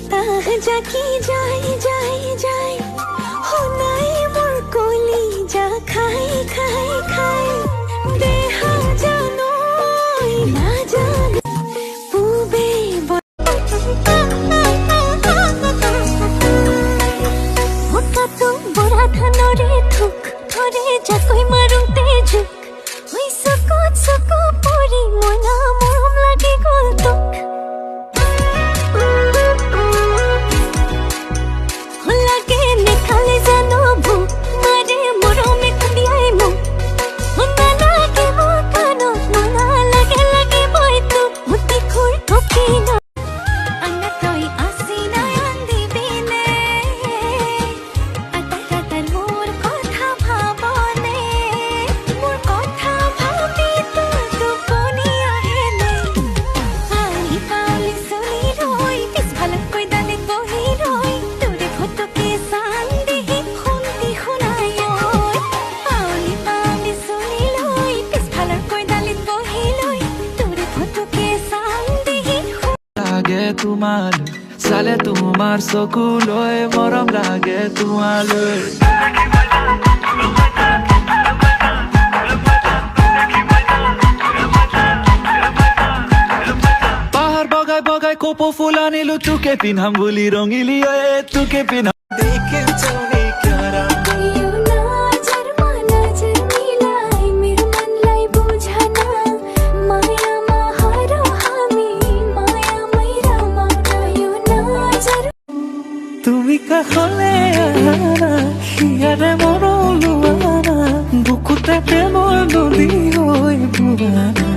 বতাহ জাকি যায় যায় যায় শুনাই মোৰ কলি যা খাই খাই খাই দেহা জানো না জানো পুবে হঠাৎ বৰা ধানৰে থুক ধৰে জাকৈ মাৰোতে জোক হৈ চকুত চকু পৰি মনা মৰম লাগি গ'ল তোক লাগে নেখালে জানো ভোক মাৰে মৰমে খুন্দিয়াই মোক নালাগে মোৰ কাণত নালাগে লাগে মই তোক মুটি খুৰ থকি ন আন্না তই আছি নাই আন্দিবিনে আটাৰ মোৰ কথা ভাবনে মোৰ কথা ভাবি তোৰ টোপনি আহেনে আলি পালি চলি ৰৈ পিছফালতকৈ দালিত বহি ৰৈ তোৰে ফটোকে চান দেহি শুনতি শুনাই আলি পালি চলি লৈ পিছফালতকৈ দালিত বহি লৈ তোৰে ফটোকে চান দেহি লাগে তোমাৰ চালে তোমাৰ চকুলৈ মৰম লাগে তোমালৈ পাহাৰ বগাই বগাই কপৌ ফুল আনিলো তোকে পিন্ধাম বুলি ৰঙিলি তোকে পিন্ধাম দেখে চলে কাৰা তুমি কাষলে আহানা হিয়াৰে মৰম লোৱানা বুকুতে প্ৰেমৰ নদী হৈ বুৱানা